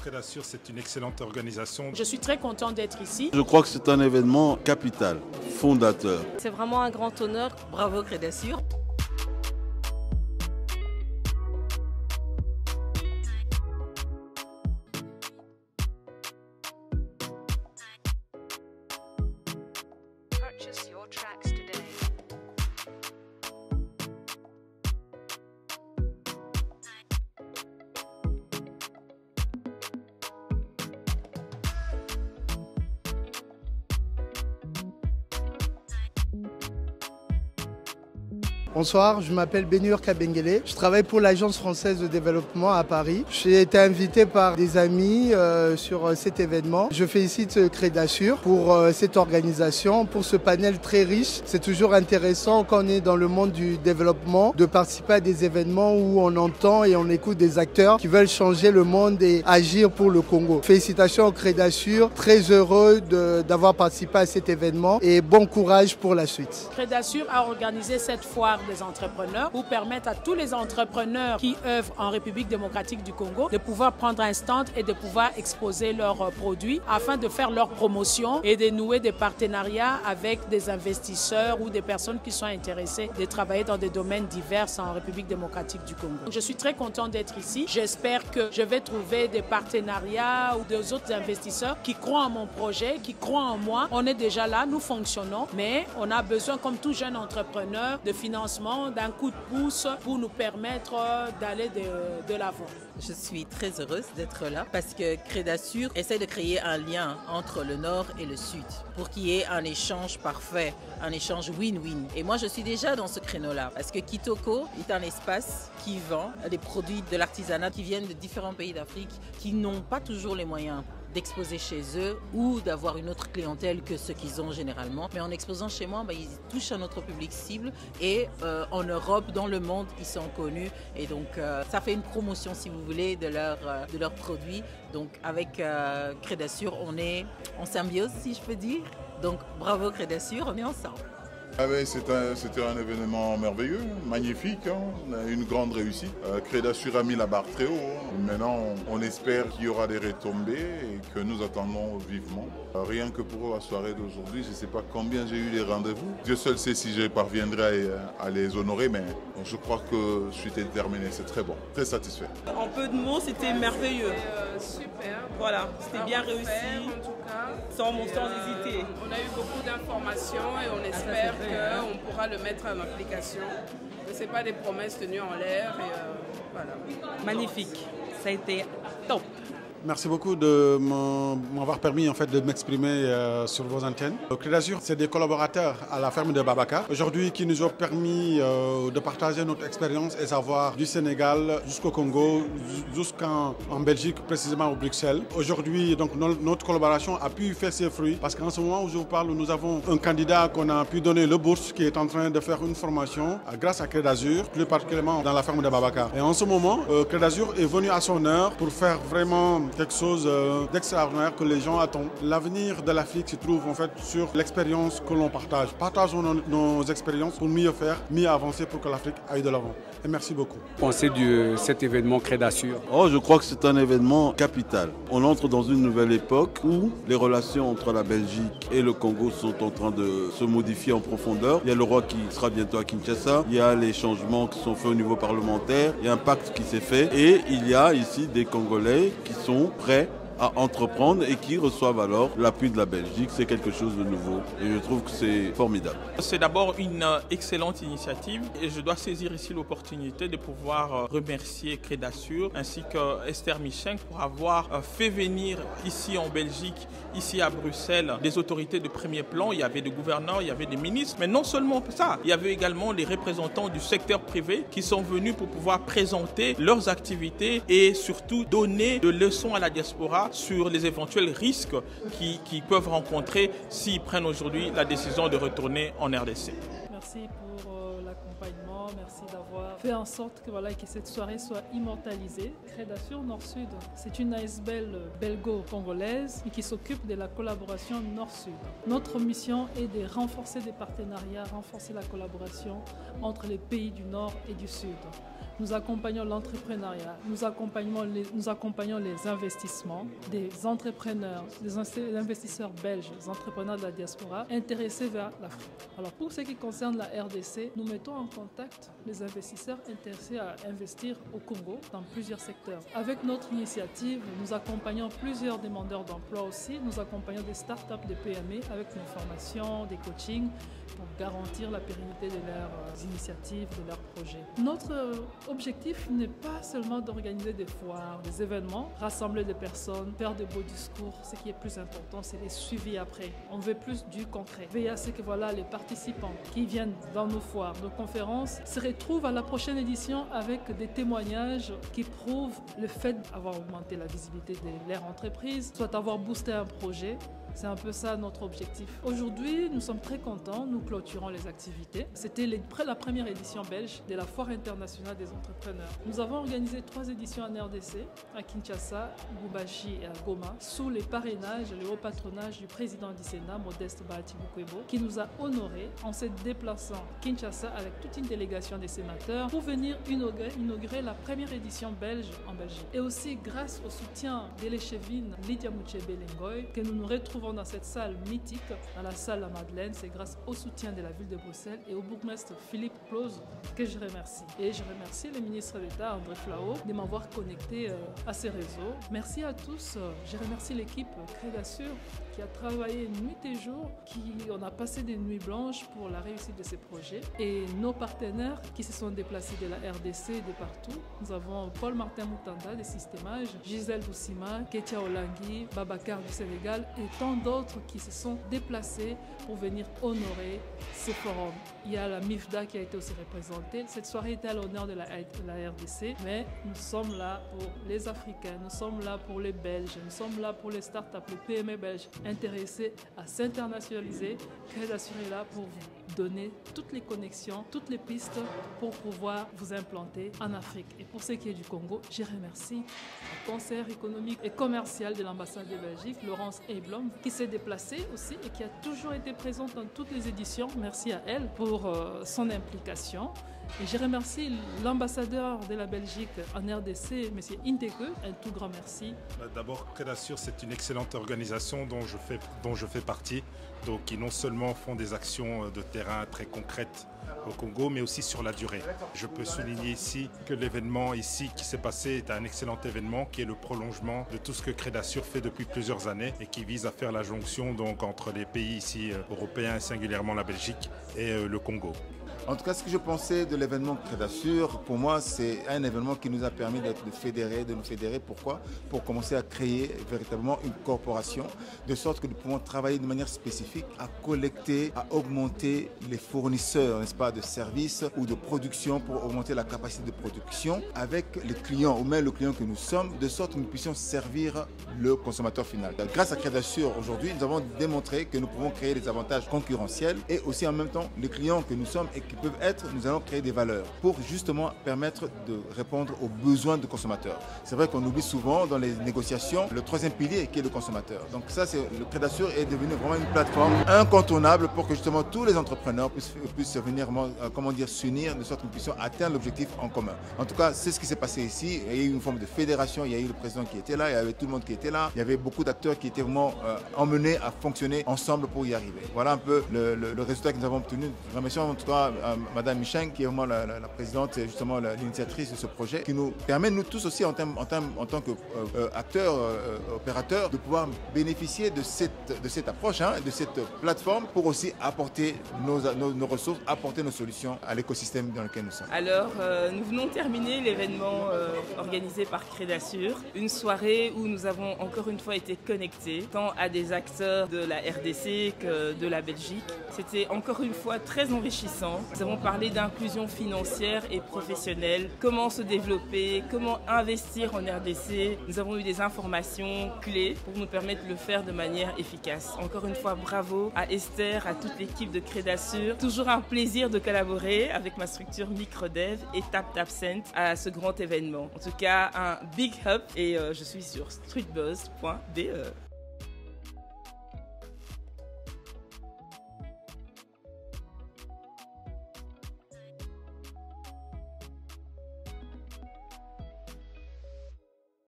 Crédasur, c'est une excellente organisation. Je suis très content d'être ici. Je crois que c'est un événement capital, fondateur. C'est vraiment un grand honneur. Bravo Crédasur. Purchase your tracks today. Bonsoir, je m'appelle Benur Kabengele. Je travaille pour l'Agence française de développement à Paris. J'ai été invité par des amis sur cet événement. Je félicite Crédasur pour cette organisation, pour ce panel très riche. C'est toujours intéressant quand on est dans le monde du développement de participer à des événements où on entend et on écoute des acteurs qui veulent changer le monde et agir pour le Congo. Félicitations au Crédasur, très heureux d'avoir participé à cet événement et bon courage pour la suite. Crédasur a organisé cette foire des entrepreneurs pour permettre à tous les entrepreneurs qui œuvrent en République démocratique du Congo de pouvoir prendre un stand et de pouvoir exposer leurs produits afin de faire leur promotion et de nouer des partenariats avec des investisseurs ou des personnes qui sont intéressées de travailler dans des domaines divers en République démocratique du Congo. Je suis très content d'être ici. J'espère que je vais trouver des partenariats ou des autres investisseurs qui croient en mon projet, qui croient en moi. On est déjà là, nous fonctionnons, mais on a besoin, comme tout jeune entrepreneur, de financement, d'un coup de pouce pour nous permettre d'aller de l'avant. Je suis très heureuse d'être là parce que Crédasur essaie de créer un lien entre le Nord et le Sud pour qu'il y ait un échange parfait, un échange win-win. Et moi, je suis déjà dans ce créneau-là parce que Kitoko est un espace qui vend des produits de l'artisanat qui viennent de différents pays d'Afrique qui n'ont pas toujours les moyens d'exposer chez eux ou d'avoir une autre clientèle que ceux qu'ils ont généralement. Mais en exposant chez moi, ils touchent à notre public cible et en Europe, dans le monde, ils sont connus. Et donc, ça fait une promotion, si vous voulez, de leurs produits. Donc, avec Crédasur, on est en symbiose, si je peux dire. Donc, bravo Crédasur, on est ensemble. Ah oui, c'était un événement merveilleux, magnifique, hein. On a eu une grande réussite. Crédasur a mis la barre très haut. Hein. Maintenant, on espère qu'il y aura des retombées et que nous attendons vivement. Rien que pour la soirée d'aujourd'hui, je ne sais pas combien j'ai eu les rendez-vous. Dieu seul sait si je parviendrai à les honorer, mais je crois que je suis déterminé. C'est très bon, très satisfait. En peu de mots, c'était merveilleux. Super. Voilà, c'était bien réussi. En tout cas. Sans hésiter. On a eu beaucoup d'informations et on espère qu'on pourra le mettre en application. Ce n'est pas des promesses tenues en l'air. Voilà. Magnifique. Ça a été top. Merci beaucoup de m'avoir permis de m'exprimer sur vos antennes. Crédasur, c'est des collaborateurs à la ferme de Babacar, aujourd'hui qui nous ont permis de partager notre expérience et savoir du Sénégal jusqu'au Congo, jusqu'en Belgique, précisément au Bruxelles. Aujourd'hui, donc, notre collaboration a pu faire ses fruits parce qu'en ce moment où je vous parle, nous avons un candidat qu'on a pu donner le bourse qui est en train de faire une formation grâce à Crédasur, plus particulièrement dans la ferme de Babacar. Et en ce moment, Crédasur est venu à son heure pour faire vraiment quelque chose d'extraordinaire que les gens attendent. L'avenir de l'Afrique se trouve sur l'expérience que l'on partage. Partageons nos expériences pour mieux faire, mieux avancer pour que l'Afrique aille de l'avant. Et merci beaucoup. Pensez de cet événement Crédasur? Je crois que c'est un événement capital. On entre dans une nouvelle époque où les relations entre la Belgique et le Congo sont en train de se modifier en profondeur. Il y a le roi qui sera bientôt à Kinshasa, il y a les changements qui sont faits au niveau parlementaire, il y a un pacte qui s'est fait et il y a ici des Congolais qui sont prêts à entreprendre et qui reçoivent alors l'appui de la Belgique. C'est quelque chose de nouveau et je trouve que c'est formidable. C'est d'abord une excellente initiative et je dois saisir ici l'opportunité de pouvoir remercier Crédasur ainsi que Esther Michin pour avoir fait venir ici en Belgique, ici à Bruxelles, des autorités de premier plan. Il y avait des gouverneurs, il y avait des ministres, mais non seulement ça, il y avait également les représentants du secteur privé qui sont venus pour pouvoir présenter leurs activités et surtout donner des leçons à la diaspora sur les éventuels risques qu'ils peuvent rencontrer s'ils prennent aujourd'hui la décision de retourner en RDC. Merci pour l'accompagnement, merci d'avoir fait en sorte que cette soirée soit immortalisée. Crédasur Nord-Sud, c'est une ASBL belgo-congolaise qui s'occupe de la collaboration Nord-Sud. Notre mission est de renforcer des partenariats, renforcer la collaboration entre les pays du Nord et du Sud. nous accompagnons l'entrepreneuriat, nous accompagnons les investissements des entrepreneurs, des investisseurs belges, des entrepreneurs de la diaspora intéressés vers l'Afrique. Alors pour ce qui concerne la RDC, nous mettons en contact les investisseurs intéressés à investir au Congo dans plusieurs secteurs. Avec notre initiative, nous accompagnons plusieurs demandeurs d'emploi aussi, nous accompagnons des startups, des PME avec une formation, des coachings pour garantir la pérennité de leurs initiatives, de leurs projets. Notre objectif n'est pas seulement d'organiser des foires, des événements, rassembler des personnes, faire de beaux discours. Ce qui est plus important, c'est les suivis après. On veut plus du concret. Veiller à ce que les participants qui viennent dans nos foires, nos conférences, se retrouvent à la prochaine édition avec des témoignages qui prouvent le fait d'avoir augmenté la visibilité de leur entreprise, soit avoir boosté un projet. C'est un peu ça notre objectif. Aujourd'hui, nous sommes très contents, nous clôturons les activités. C'était la première édition belge de la Foire internationale des entrepreneurs. Nous avons organisé 3 éditions en RDC, à Kinshasa, Lubumbashi et à Goma, sous les parrainages et le haut patronage du président du Sénat, Modeste Bahati Mukwebo, qui nous a honorés en se déplaçant à Kinshasa avec toute une délégation des sénateurs pour venir inaugurer la première édition belge en Belgique. Et aussi grâce au soutien de l'échevine Lydia Muchebe-Lengoy que nous nous retrouvons dans cette salle mythique, dans la salle La Madeleine. C'est grâce au soutien de la ville de Bruxelles et au bourgmestre Philippe Close que je remercie. Et je remercie le ministre d'État André Flao de m'avoir connecté à ces réseaux. Merci à tous. Je remercie l'équipe Crédassure qui a travaillé nuit et jour, on a passé des nuits blanches pour la réussite de ces projets. Et nos partenaires qui se sont déplacés de la RDC et de partout. Nous avons Paul-Martin Moutanda des Systémages, Gisèle Boussima, Ketia Olangui, Babacar du Sénégal et tant d'autres qui se sont déplacés pour venir honorer ce forum. Il y a la MIFDA qui a été aussi représentée. Cette soirée était à l'honneur de la RDC, mais nous sommes là pour les Africains, nous sommes là pour les Belges, nous sommes là pour les startups, les PME belges intéressés à s'internationaliser. Crédassure est là pour vous donner toutes les connexions, toutes les pistes pour pouvoir vous implanter en Afrique. Et pour ce qui est du Congo, je remercie le conseiller économique et commercial de l'ambassade de Belgique, Laurence Eiblom, qui s'est déplacée aussi et qui a toujours été présente dans toutes les éditions. Merci à elle pour son implication. Et je remercie l'ambassadeur de la Belgique en RDC, M. Inteke, un tout grand merci. D'abord, Crédassure, c'est une excellente organisation dont je fais partie, donc qui non seulement font des actions de terrain très concrètes au Congo, mais aussi sur la durée. Je peux souligner ici que l'événement ici qui s'est passé est un excellent événement qui est le prolongement de tout ce que Crédassure fait depuis plusieurs années et qui vise à faire la jonction donc entre les pays ici européens et singulièrement la Belgique et le Congo. En tout cas, ce que je pensais de l'événement Crédassure, pour moi, c'est un événement qui nous a permis de nous fédérer. Pourquoi? Pour commencer à créer véritablement une corporation, de sorte que nous pouvons travailler de manière spécifique à collecter, à augmenter les fournisseurs, n'est-ce pas, de services ou de production pour augmenter la capacité de production avec les clients ou même le client que nous sommes, de sorte que nous puissions servir le consommateur final. Grâce à Crédassure, aujourd'hui, nous avons démontré que nous pouvons créer des avantages concurrentiels et aussi en même temps, les clients que nous sommes et qui peuvent être, nous allons créer des valeurs pour justement permettre de répondre aux besoins du consommateur. C'est vrai qu'on oublie souvent dans les négociations le troisième pilier qui est le consommateur. Donc ça, le Crédassure est devenu vraiment une plateforme incontournable pour que justement tous les entrepreneurs puissent venir, comment dire, s'unir de sorte que nous puissions atteindre l'objectif en commun. En tout cas, c'est ce qui s'est passé ici. Il y a eu une forme de fédération, il y a eu le président qui était là, il y avait tout le monde qui était là, il y avait beaucoup d'acteurs qui étaient vraiment emmenés à fonctionner ensemble pour y arriver. Voilà un peu le résultat que nous avons obtenu. Remercions en tout cas Madame Micheng, qui est vraiment la présidente et justement l'initiatrice de ce projet, qui nous permet, nous tous aussi, en tant qu'acteurs, opérateurs, de pouvoir bénéficier de cette approche, de cette plateforme, pour aussi apporter nos ressources, apporter nos solutions à l'écosystème dans lequel nous sommes. Alors, nous venons terminer l'événement organisé par Crédassure, une soirée où nous avons encore une fois été connectés, tant à des acteurs de la RDC que de la Belgique. C'était encore une fois très enrichissant. Nous avons parlé d'inclusion financière et professionnelle, comment se développer, comment investir en RDC. Nous avons eu des informations clés pour nous permettre de le faire de manière efficace. Encore une fois, bravo à Esther, à toute l'équipe de Crédassure. Toujours un plaisir de collaborer avec ma structure Microdev et TapTapSend à ce grand événement. En tout cas, un big up et je suis sur streetbuzz.be.